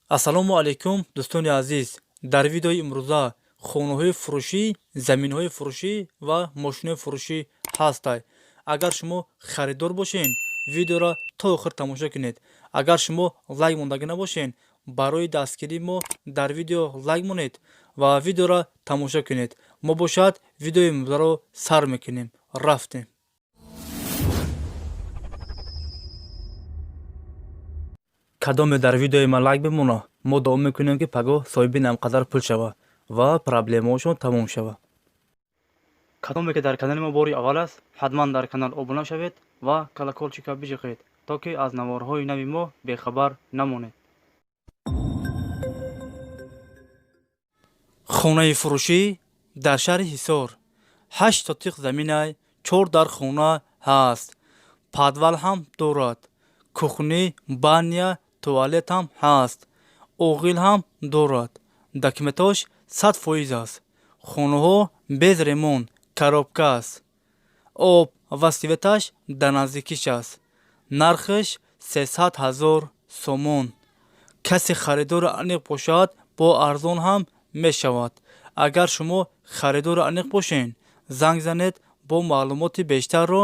ассалому алайкум дӯстони азиз. Дар видеои имрӯза хонаҳои фурӯшӣ, заминҳои фурӯшӣ ва мошинҳои фурӯшӣ ҳастанд. Агар шумо харидор бошед, видеоро то охир тамошо кунед. Агар шумо лайк мондагӣ набошед, барои дастгирии мо дар видео лайк монед ва видеоро тамошо кунед. Мо бошад видеои имрӯзаро сар мекунем. Рафтем. кадоме дар видеои ман лайк бимона, мо дуо мекунем ки пагоҳ соҳиби намқадар пул шава ва проблемаҳошон тамом шава. кадоме ки дар канали мо бори аввал аст, ҳатман дар канал обуна шавед ва колоколчика бижиқед, то ки аз наворҳои нави мо бехабар намонед. хонаи фурӯшӣ дар шаҳри Ҳисор 8 сотиқ заминай, 4 дар хона ҳаст. Падвал ҳам дорад. кухни, баня, туалет ҳам ҳаст. оғил ҳам дорад. документош 100% аст. хонаҳо без ремонт, коробка аст. об ва светаш дар наздикиш аст. нархаш 300 000 сомон. касе харидори аниқ бошад, бо арзон ҳам мешавад. агар шумо харидори аниқ бошед, занг занед, бо маълумоти бештарро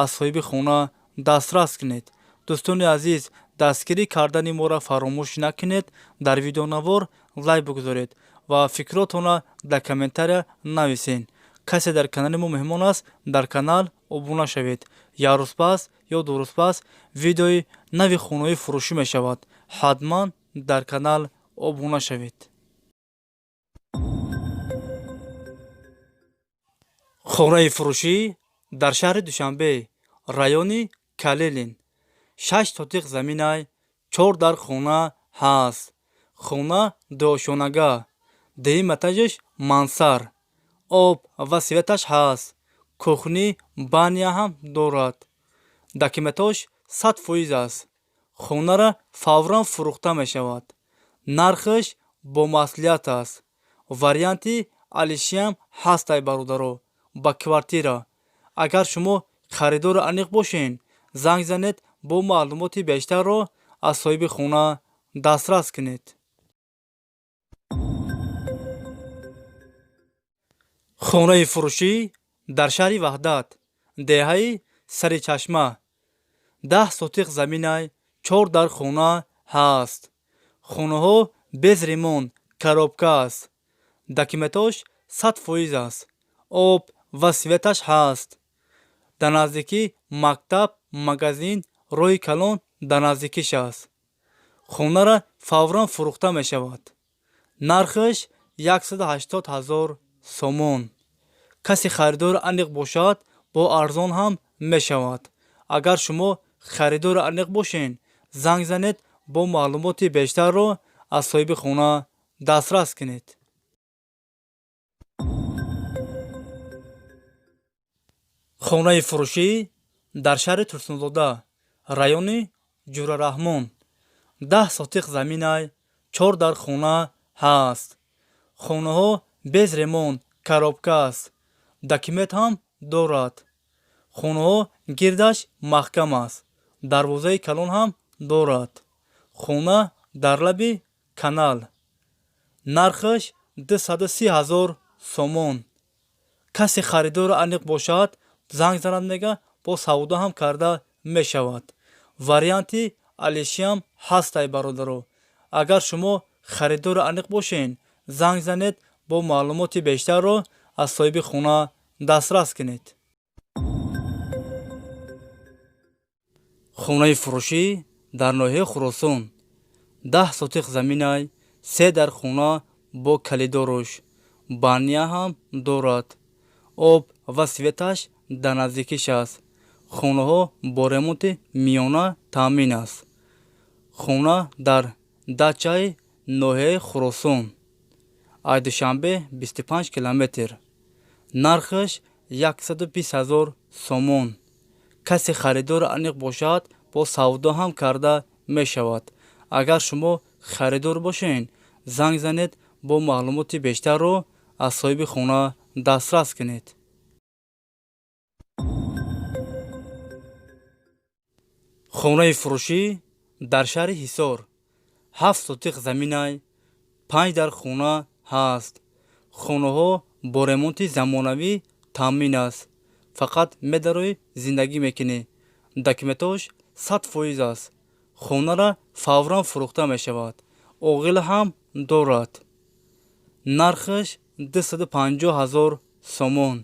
аз соҳиби хона дастрас кунед. дӯстони азиз, дастгирӣ кардани моро фаромӯш накунед. Дар видеонавор лайк бигузоред ва фикротонро дар комментария нависед. касе дар канали мо меҳмон аст, дар канал обуна шавед. як рӯз пас ё ду рӯз пас видеои нави хонаҳои фурӯшӣ мешавад. ҳатман дар канал обуна шавед. хонаи фурӯшӣ дар шаҳри Душанбе, райони Калилин. 6 сотиқ заминай, 4 дар хона ҳаст. хона дуошонага, деҳим этажаш мансар. об ва светаш ҳаст. кухни, баня ҳам дорад. документош 100% аст. хонара фавран фурӯхта мешавад. нархаш бо маслиҳат аст. варианти алишиам ҳастай бародаро, ба квартира. агар шумо харидори аниқ бошед, занг занед, бо маълумоти бештарро аз соҳиби хона дастрас кунед. хонаи фурӯшӣ дар шаҳри Ваҳдат, деҳаи Сари Чашма. 10 сотиқ заминай, 4 дар хона ҳаст. хонаҳо без ремонт, коробка аст. документош 100% аст. об ва светаш ҳаст. дар наздикӣ мактаб, магазин, роҳи калон дар наздикиш аст. хонара фавран фурӯхта мешавад. нархаш 180 000 сомон. касе харидори аниқ бошад, бо арзон ҳам мешавад. агар шумо харидори аниқ бошед, занг занед, бо маълумоти бештарро аз соҳиби хона дастрас кунед. хонаи фурӯшӣ дар шаҳри Турсунзода, райони Ҷурараҳмон. 10 сотиқ заминай, 4 дар хона ҳаст. хонаҳо без ремонт, коробка аст. документ ҳам дорад. хонаҳо гирдаш маҳкам аст. дарвозаи калон ҳам дорад. хона дар лаби канал. нархаш 230 000 сомон. касе харидори аниқ бошад, занг занад мега, бо савдо ҳам карда мешавад. варианти алишиам ҳастай бародаро. агар шумо харидори аниқ бошед, занг занед, бо маълумоти бештарро аз соҳиби хона дастрас кунед. хонаи фурӯшӣ дар ноҳияи Хуросон. 10 сотиқ заминай, 3 дар хона бо калидорош. баня ҳам дорад. об ва светаш дар наздикиш аст. хонаҳо бо ремонти миёна таъмин аст. хона дар дачаи ноҳияи Хуросон. аз Душанбе 25 километр. нархаш 120 000 сомон. касе харидори аниқ бошад, бо савдо ҳам карда мешавад. агар шумо харидор бошед, занг занед, бо маълумоти бештарро аз соҳиби хона дастрас кунед. хонаи фурӯшӣ дар шаҳри Ҳисор, 7 сотиқ заминай 5 дар хона ҳаст. хонаҳо бо ремонти замонавӣ таъмин аст. фақат медарои зиндагӣ мекунӣ. документош 100% аст. хонара фавран фурӯхта мешавад. оғил ҳам дорад. нархаш 250 000 сомон.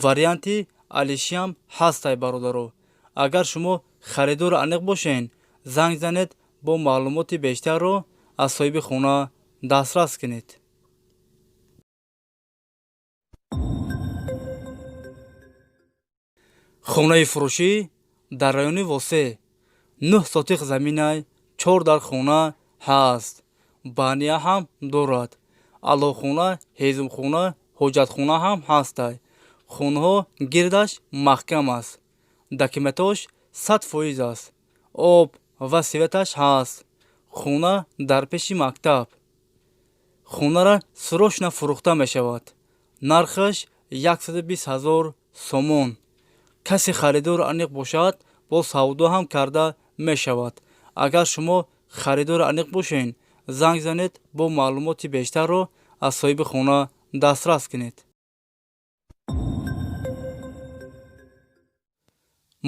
варианти алишиам ҳастай бародаро. агар шумо харидори аниқ бошен, занг занед бо маълумоти бештарро аз соҳиби хона дастрас кунед. хонаи фурӯшӣ дар райони восеъ 9 сотиқ заминай 4 дар хона ҳаст. бания ҳам дорад. алоқхона, ҳезумхона, ҳоҷатхона ҳам ҳастай. хонаҳо гирдаш маҳкам аст. документош 100% аст. об ва светаш ҳаст. хона дар пеши мактаб. хонара срочно фурӯхта мешавад. нархаш 120 000 сомон. касе харидор аниқ бошад, бо савдо ҳам карда мешавад. агар шумо харидори аниқ бошен, занг занед бо маълумоти бештарро аз соҳиби хона дастрас кунед.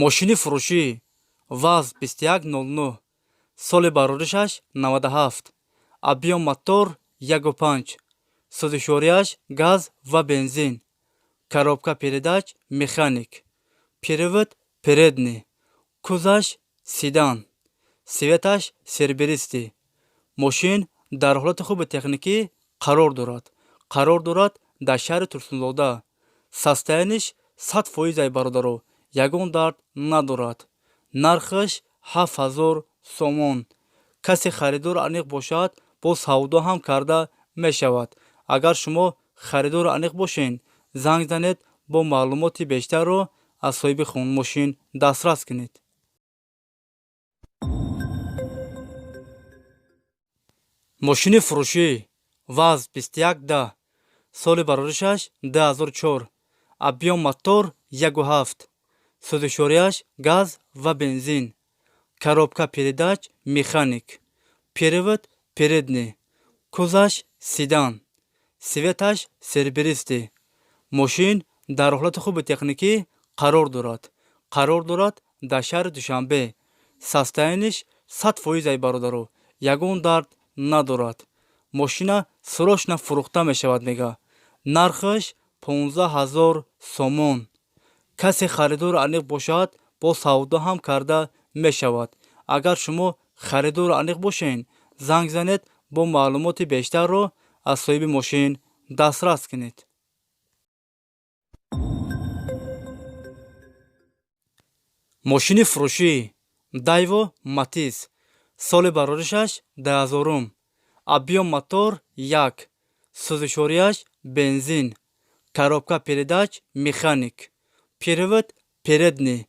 мошини фурӯшӣ ваз 2100. соли бароришаш 97. объем мотор 1.5. сӯзишворияш газ ва бензин. коробка передач механик. перевод передний. кузаш седан. светаш серберистӣ. мошин дар ҳолати хуби техникӣ қарор дорад дар шаҳри турсунзода. состояниш 100% бародаро. ягон дард надорад. нархаш 7000 сомон. касе харидор аниқ бошад, бо савдо ҳам карда мешавад. агар шумо харидор аниқ бошен, занг занед бо маълумоти бештарро аз соҳиби мошин дастрас кунед. мошини фурӯшӣ ваз 2110. соли бароришаш 2004. объем мотор 1.7. сӯзишворияш газ ва бензин. коробка передач механик. перевод передний. кузаш седан. светаш серберистӣ. мошин дар ҳолати хуби техникӣ қарор дорад дар шаҳри душанбе. состояниш 100% бародаро. ягон дард надорад. мошина срочно фурӯхта мешавад мега. нархаш 15000 сомон. касе харидор аниқ бошад, бо савдо ҳам карда мешавад. агар шумо харидор аниқ бошен, занг занед бо маълумоти бештарро аз соҳиби мошин дастрас кунед. мошини фурӯшӣ дайво матис. соли бароришаш 2000. объем мотор 1. сӯзишворияш бензин. коробка передач механик. перевод передний.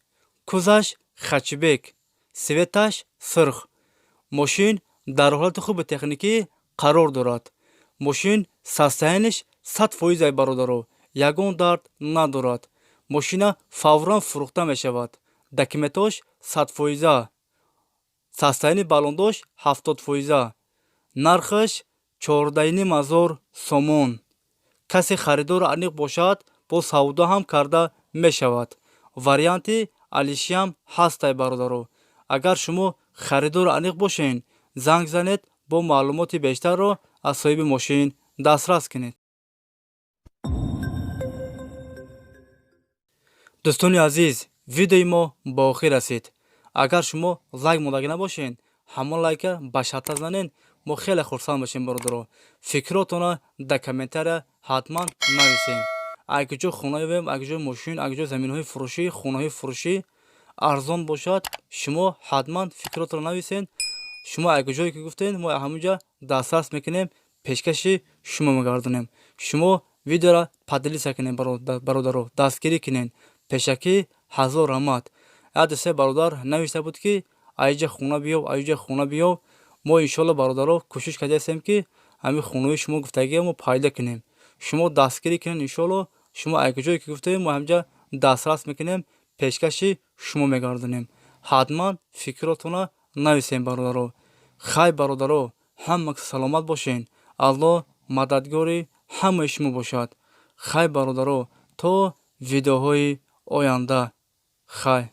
кузаш хачбек. светаш сирх. мошин дар ҳолати хуби техникӣ қарор дорад. мошин состояниш 100% бародаро. ягон дард надорад. мошина фавран фурӯхта мешавад. документош 100%. состояни балондош 70%. нархаш 14500 сомон. касе харидор аниқ бошад, бо савдо ҳам карда мешавад. варианти алишиам ҳастай бародаро. агар шумо харидор аниқ бошен, занг занед бо маълумоти бештарро аз соҳиби мошин дастрас кунед. дӯстони азиз, видеои мо ба охир расид. агар шумо лайк мондаги набошен, ҳамон лайка ба шарта занен, мо хеле хурсанд бошем бародаро. фикротона дар комментария ҳатман нависен. агҷо хонаем, агҷо мошин, агҷо заминҳои фурӯшӣ, хонаҳои фурӯшӣ арзон бошад, шумо ҳатман фикротро нависен. шумо агҷое ки гуфтен, мо ҳамонҷа дастрас мекунем, пешкаши шумо мегардонем. шумо видеора падлиса кунем бародаро, дастгирӣ кунен. пешакӣ ҳазор раҳмат. як-ду-се бародар навишта буд ки аиҷа хона биёв, аиҷа хона биёв. мо иншоалло бародаро кӯшиш кардастем ки ҳамин хонаҳои шумо гуфтагиро мо пайда кунем. шумо дастгирӣ кунен, иншоалло шумо агҷое ки гуфтем, мо ҳамҷа дастрас мекунем, пешкаши шумо мегардонем. ҳатман фикротона нависем бародаро. хай бародаро, ҳама саломат бошен. Аллоҳ мададгори ҳамаи шумо бошад. хай бародаро, то видеоҳои оянда. хай.